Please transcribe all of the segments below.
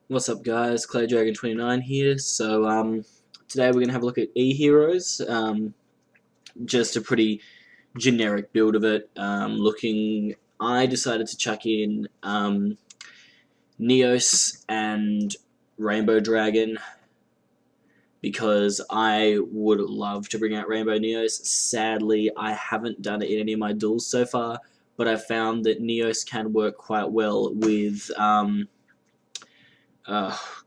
What's up, guys? Claydragon29 here. Today we're gonna have a look at e-heroes. Just a pretty generic build of it. I decided to chuck in Neos and Rainbow Dragon because I would love to bring out Rainbow Neos. Sadly, I haven't done it in any of my duels so far, but I found that Neos can work quite well with Dargusto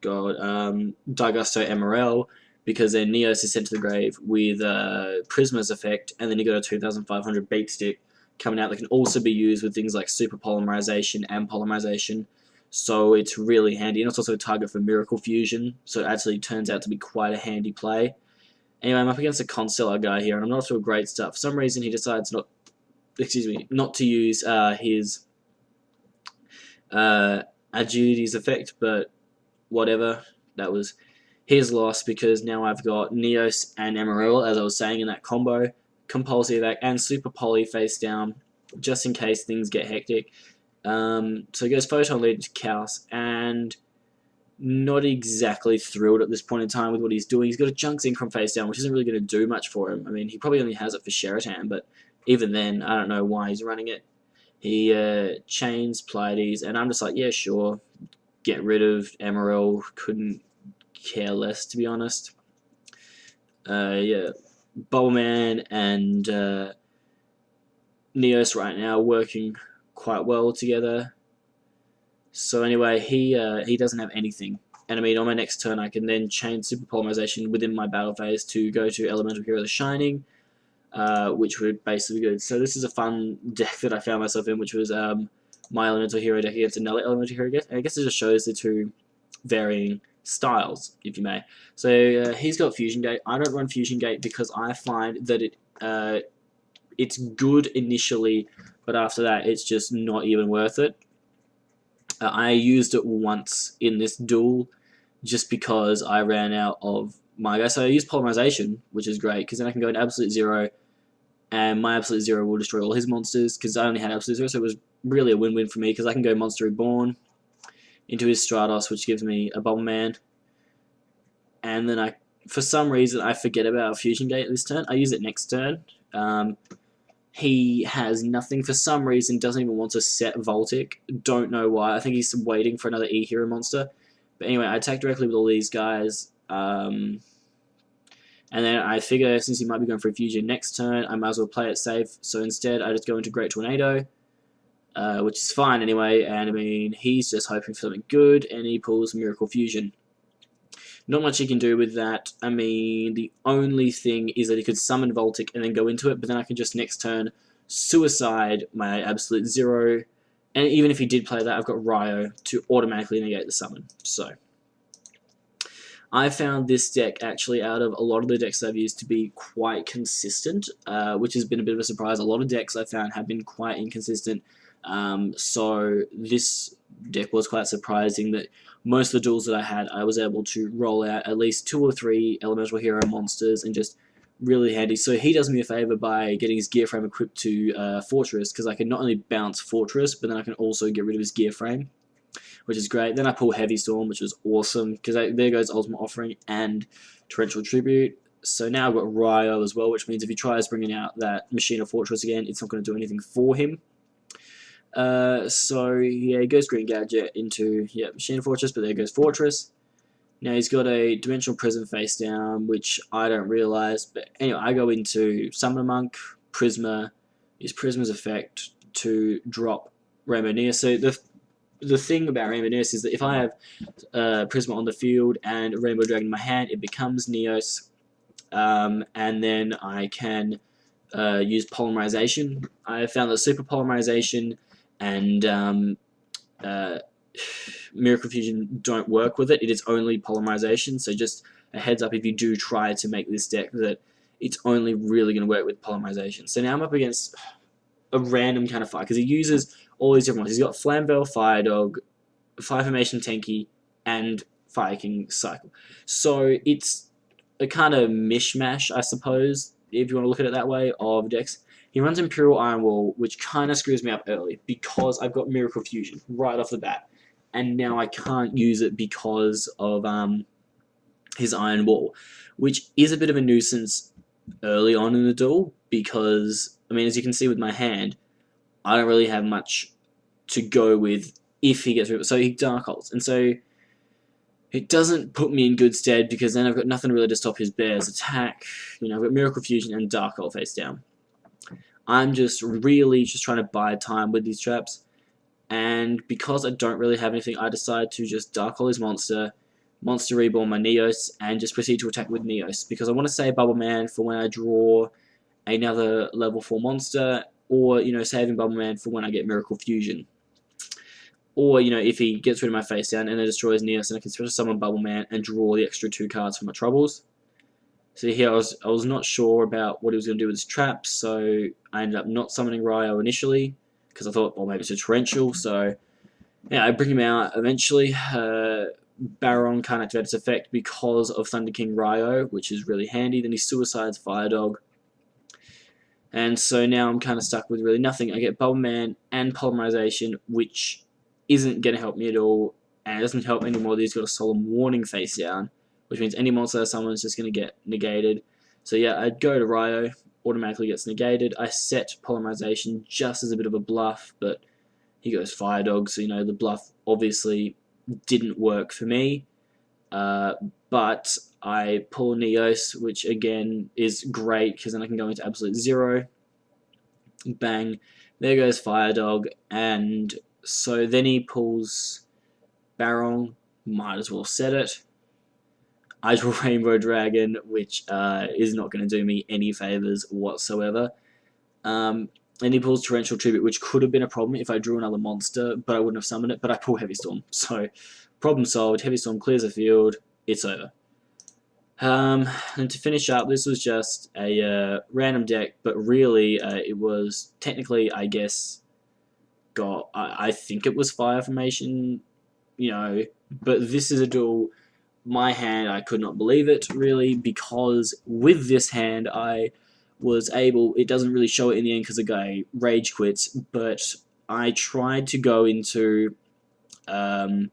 MRL, because then Neos is sent to the grave with Prisma's effect, and then you got a 2500 beat stick coming out that can also be used with things like super polymerization and polymerization. So it's really handy, and it's also a target for Miracle Fusion, so it actually turns out to be quite a handy play. Anyway, I'm up against a Constellar guy here, and I'm not off to a great start. For some reason, he decides not to use his Agility's effect, but whatever, that was his loss, because now I've got Neos and Emerald, as I was saying, in that combo, Compulsive Act and Super Poly face down, just in case things get hectic. So he goes Photon Lead to Chaos, and not exactly thrilled at this point in time with what he's doing. He's got a Junk Synchron face down, which isn't really going to do much for him. I mean, he probably only has it for Sheraton, but even then, I don't know why he's running it. He chains Pleiades, and I'm just like, yeah, sure, get rid of Emerald. Couldn't care less, to be honest. Yeah, Bowman and Neos right now working quite well together. So anyway, he doesn't have anything. And I mean, on my next turn, I can then chain Super Polymerization within my battle phase to go to Elemental Hero the Shining, which would basically be good. So this is a fun deck that I found myself in, which was my Elemental Hero deck against another Elemental Hero deck. And I guess it just shows the two varying styles, if you may. So he's got Fusion Gate. I don't run Fusion Gate because I find that it's good initially, but after that, it's just not even worth it. I used it once in this duel just because I ran out of my guy. So I used Polymerization, which is great, because then I can go into Absolute Zero, and my Absolute Zero will destroy all his monsters, because I only had Absolute Zero, so it was really a win-win for me, because I can go Monster Reborn into his Stratos, which gives me a Bomberman, and then for some reason, I forget about Fusion Gate this turn. I use it next turn. He has nothing for some reason, doesn't even want to set Voltic. Don't know why. I think he's waiting for another E-Hero monster. But anyway, I attack directly with all these guys. And then I figure, since he might be going for a fusion next turn, I might as well play it safe. So instead, I just go into Great Tornado, which is fine anyway. And I mean, he's just hoping for something good, and he pulls Miracle Fusion. Not much he can do with that. I mean, the only thing is that he could summon Voltic and then go into it, but then I can just next turn suicide my Absolute Zero. And even if he did play that, I've got Ryo to automatically negate the summon. So I found this deck, actually, out of a lot of the decks I've used, to be quite consistent, which has been a bit of a surprise. A lot of decks I found have been quite inconsistent. So this deck was quite surprising that most of the duels that I had, I was able to roll out at least 2 or 3 Elemental Hero monsters, and just really handy. So he does me a favor by getting his gear frame equipped to Fortress, because I can not only bounce Fortress, but then I can also get rid of his gear frame, which is great. Then I pull Heavy Storm, which was awesome, because there goes Ultimate Offering and Torrential Tribute. So now I've got Ryo as well, which means if he tries bringing out that Machine of Fortress again, it's not going to do anything for him. So yeah, he goes Green Gadget into Machine Fortress, but there goes Fortress. Now he's got a Dimensional Prism face down, which I don't realize. But anyway, I go into Summoner Monk, Prisma, use Prisma's effect to drop Rainbow Neos. So the thing about Rainbow Neos is that if I have Prisma on the field and Rainbow Dragon in my hand, it becomes Neos, and then I can use Polymerization. I found that Super Polymerization and Miracle Fusion don't work with it. It is only Polymerization, so just a heads up if you do try to make this deck that it's only really going to work with Polymerization. So now I'm up against a random kind of fight, because he uses all these different ones. He's got Flamvell, Fire Dog, Fire Formation Tenki, and Fire King Cycle. So it's a kind of mishmash, I suppose, if you want to look at it that way, of decks. He runs Imperial Iron Wall, which kind of screws me up early, because I've got Miracle Fusion right off the bat. and now I can't use it because of his Iron Wall, which is a bit of a nuisance early on in the duel because, I mean, as you can see with my hand, I don't really have much to go with if he gets rid of it. So he Dark Holds, and so it doesn't put me in good stead because then I've got nothing really to stop his bear's attack. You know, I've got Miracle Fusion and Dark Hold face down. I'm just really just trying to buy time with these traps, and because I don't really have anything, I decide to just Dark Hold his Monster Reborn my Neos, and just proceed to attack with Neos because I want to save Bubble Man for when I draw another level 4 monster, or, you know, saving Bubble Man for when I get Miracle Fusion. Or, you know, if he gets rid of my face down and then destroys Neos, and I can special summon Bubble Man and draw the extra 2 cards for my troubles. So here I was not sure about what he was going to do with his traps, so I ended up not summoning Ryo initially because I thought, well, maybe it's a torrential. So yeah, I bring him out eventually. Baron can't activate its effect because of Thunder King Ryo, which is really handy. Then he suicides Fire Dog. And so now I'm kind of stuck with really nothing. I get Bubble Man and Polymerization, which isn't going to help me at all, and it doesn't help anymore that he's got a Solemn Warning face down, which means any monster I summon is just going to get negated. So yeah, I'd go to Ryo, automatically gets negated. I set Polymerization just as a bit of a bluff, but he goes Fire Dog, so, you know, the bluff obviously didn't work for me. But I pull Neos, which again is great because then I can go into Absolute Zero. Bang, there goes Fire Dog, and so then he pulls Baron, might as well set it. I draw Rainbow Dragon, which is not going to do me any favors whatsoever. And he pulls Torrential Tribute, which could have been a problem if I drew another monster, but I wouldn't have summoned it, but I pull Heavy Storm. So, problem solved, Heavy Storm clears the field, it's over. And to finish up, this was just a random deck, but really it was technically, I guess, I think it was Fire Formation, you know, but this is a duel. My hand, I could not believe it, really, because with this hand, I was able, it doesn't really show it in the end because the guy rage quits, but I tried to go into Rainbow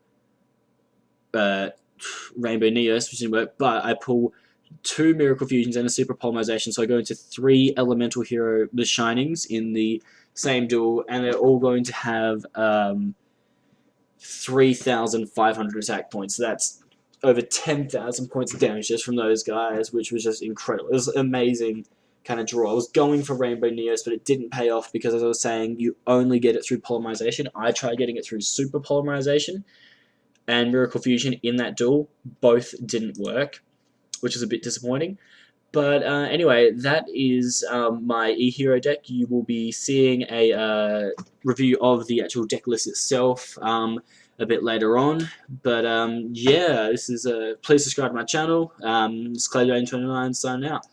Neos, which didn't work, but I pull 2 Miracle Fusions and a Super Polymerization, so I go into 3 Elemental Hero, the Shinings, in the same duel, and they're all going to have 3,500 attack points. So that's over 10,000 points of damage just from those guys, which was just incredible. It was an amazing kind of draw. I was going for Rainbow Neos, but it didn't pay off because, as I was saying, you only get it through Polymerization. I tried getting it through Super Polymerization and Miracle Fusion in that duel. Both didn't work, which is a bit disappointing. But anyway, that is my E-Hero deck. You will be seeing a review of the actual deck list itself a bit later on. But yeah, this is please subscribe to my channel. It's Claydragon29 signing out.